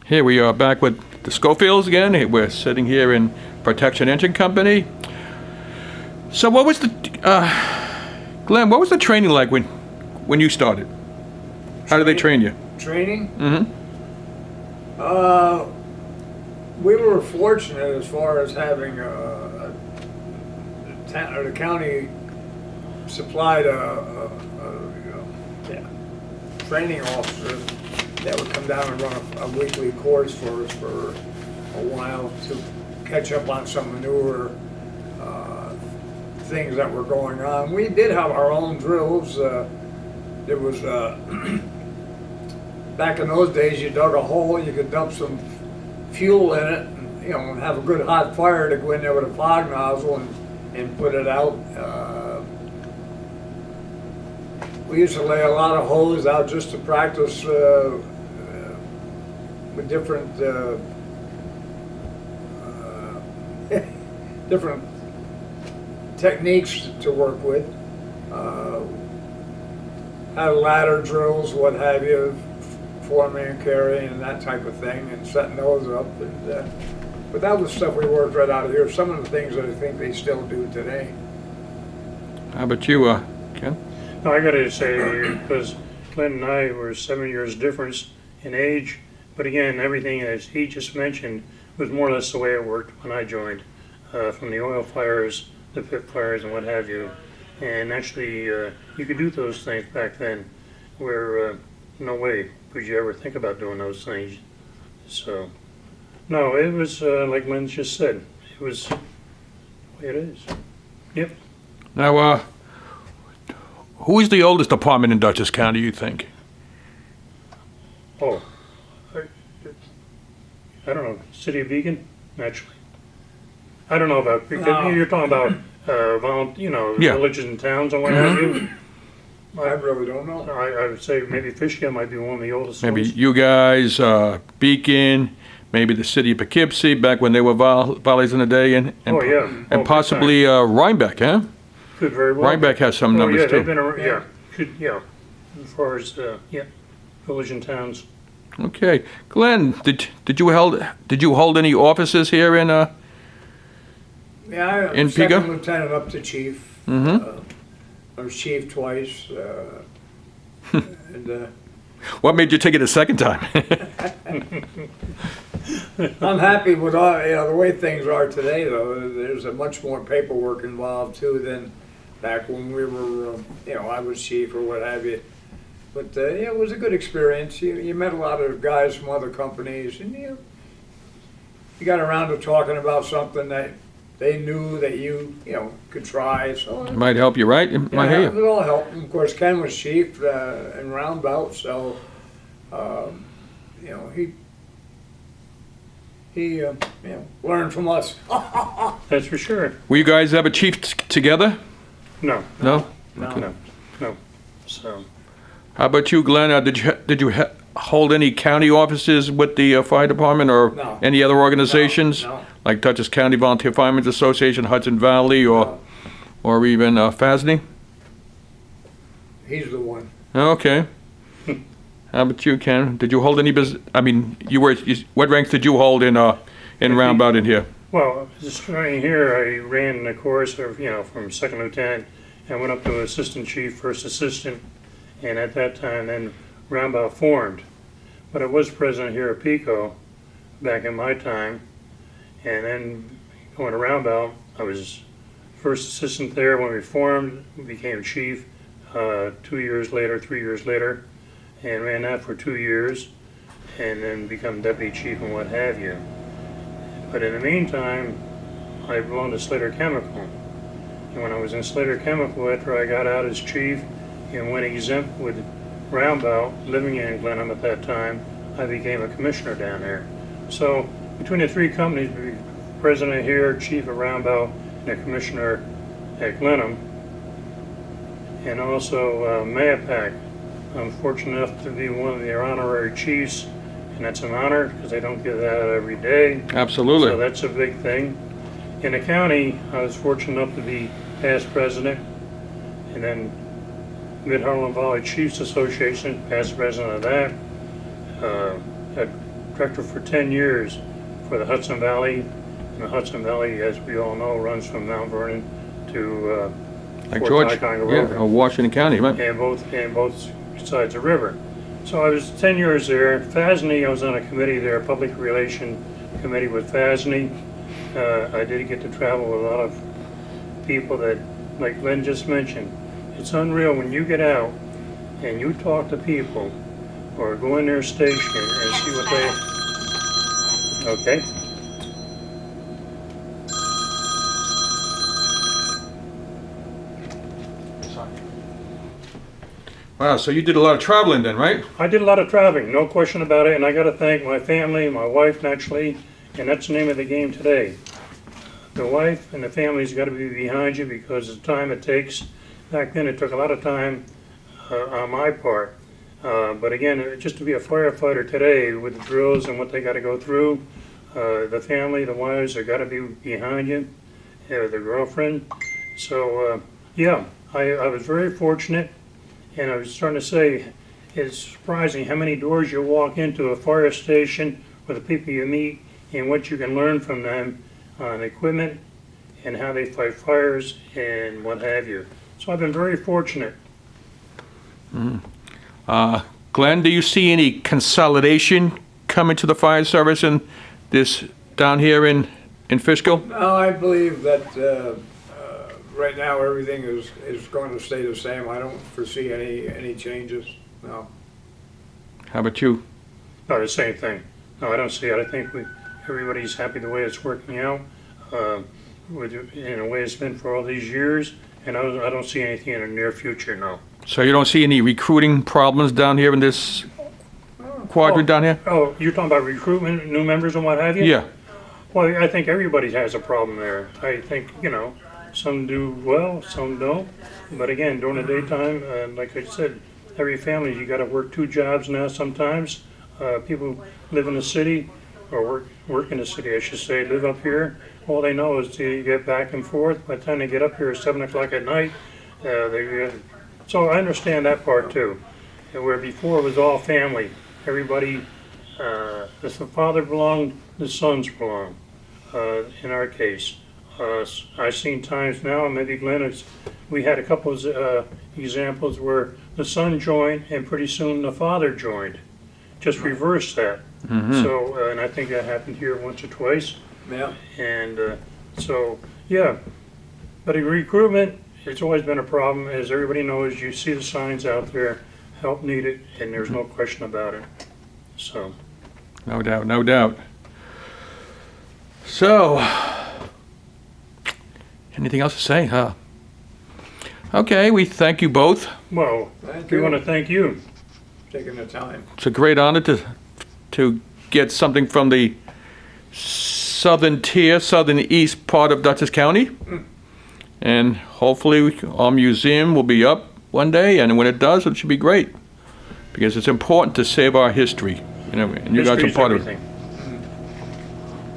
Here we are back with the Scofields again. We're sitting here in Protection Engine Company. So what was the, Glenn, what was the training like when you started? How did they train you? Training? Mm-hmm. We were fortunate as far as having the county supplied a training officer that would come down and run a weekly course for us for a while to catch up on some newer things that were going on. We did have our own drills. There was back in those days, you dug a hole, you could dump some fuel in it, and, and have a good hot fire to go in there with a fog nozzle and put it out. We used to lay a lot of hose out just to practice with different different techniques to work with. Had ladder drills, what have you, four-man carrying and that type of thing, and setting those up. And, but that was stuff we worked right out of here. Some of the things that I think they still do today. How about you, Ken? No, I gotta say, because Glenn and I were 7 years difference in age, but again, everything as he just mentioned was more or less the way it worked when I joined, from the oil fires, the pit fires, and what have you. And actually, you could do those things back then, where no way would you ever think about doing those things. So, no, it was like Glenn just said, it was the way it is. Yep. Now, who is the oldest department in Dutchess County, you think? Oh, I don't know, City of Eagan, naturally. I don't know about, because No. you're talking about, Yeah. villages and towns and what have you. I really don't know. I would say maybe Fishkill might be one of the oldest Maybe ones. you guys, Beacon, maybe the city of Poughkeepsie, back when they were volleys in the day, and Oh, yeah. Oh, and big possibly Rhinebeck, huh? Could very well. Rhinebeck has some Oh, numbers yeah, too. they've been, as far as, village and towns. Okay, Glenn, did you hold any offices here in Yeah, In I'm second Pico? lieutenant up to chief. Mhm. I was chief twice. And What made you take it a second time? I'm happy with all, the way things are today, though. There's a much more paperwork involved too than back when we were, I was chief or what have you. But it was a good experience. You met a lot of guys from other companies, and you got around to talking about something that they knew that you could try. So Might help you, right? It might help it you. all helped. And of course, Ken was chief in Roundabout, so he learned from us. That's for sure. Were you guys ever chief together? No, No. no. So, How about you, Glenn? Did you hold any county offices with the fire department or No. any other organizations No. like Dutchess County Volunteer Firemen's Association, Hudson Valley, or even FASD? He's the one. Okay. How about you, Ken? Did you hold any business? I mean, what ranks did you hold in Roundabout in here? well, just right here, I ran the course of, from second lieutenant and went up to assistant chief, first assistant, and at that time, then Roundabout formed. But I was president here at Pico back in my time, and then going to Roundabout, I was first assistant there when we formed, became chief 2 years later, 3 years later, and ran that for 2 years, and then become deputy chief and what have you. But in the meantime, I belonged to Slater Chemical. And when I was in Slater Chemical, after I got out as chief and went exempt with Roundabout, living in Glenham at that time, I became a commissioner down there. So between the three companies, president here, chief at Roundabout, and a commissioner at Glenham, and also Mayapack. I'm fortunate enough to be one of their honorary chiefs, and that's an honor because they don't get that every day. Absolutely. So that's a big thing. In the county, I was fortunate enough to be past president, and then Mid-Harlem Valley Chiefs Association, past president of that. Had director for 10 years for the Hudson Valley. And the Hudson Valley, as we all know, runs from Mount Vernon to Like Fort George, Ticonderoga. yeah, or Washington County, right? and both sides of the river. So I was 10 years there. FASNY, I was on a committee there, public relation committee with FASNY. I did get to travel with a lot of people that, like Glenn just mentioned, it's unreal when you get out and you talk to people or go in their station and see what they, okay. Wow, so you did a lot of traveling then, right? I did a lot of traveling, no question about it, and I got to thank my family, my wife naturally, and that's the name of the game today. The wife and the family's got to be behind you because of the time it takes. Back then, it took a lot of time on my part. But again, just to be a firefighter today with the drills and what they got to go through, the family, the wives, have got to be behind you, the girlfriend. So, yeah, I was very fortunate. And I was starting to say, it's surprising how many doors you walk into a fire station with the people you meet and what you can learn from them on equipment and how they fight fires and what have you. So I've been very fortunate. Glenn, do you see any consolidation coming to the fire service in this down here in Fishkill? No, I believe that right now everything is going to stay the same. I don't foresee any changes. No. How about you? No, the same thing. No, I don't see it. I think everybody's happy the way it's working out, in a way it's been for all these years, and I don't see anything in the near future, no. So you don't see any recruiting problems down here in this quadrant down here? Oh, you're talking about recruitment, new members and what have you? Yeah. Well, I think everybody has a problem there. I think, some do well, some don't. But again, during the daytime, like I said, every family, you gotta work 2 jobs now sometimes. People live in the city, or work in the city, I should say, live up here. All they know is to get back and forth. By the time they get up here at 7 o'clock at night, so I understand that part too. And where before it was all family, everybody, the father belonged, the sons belonged, in our case. I've seen times now, and maybe Glenn, we had a couple of examples where the son joined and pretty soon the father joined. Just reverse that. Mm-hmm. So, and I think that happened here once or twice. Yeah. And so, yeah. But in recruitment, it's always been a problem. As everybody knows, you see the signs out there, help needed, and there's no question about it. So. No doubt, no doubt. So, anything else to say, huh? Okay, we thank you both. Well, Thank we you. want to thank you. Taking the time. It's a great honor to get something from the southern east part of Dutchess County. And hopefully our museum will be up one day, and when it does, it should be great. Because it's important to save our history. And you guys are History's part of it. everything.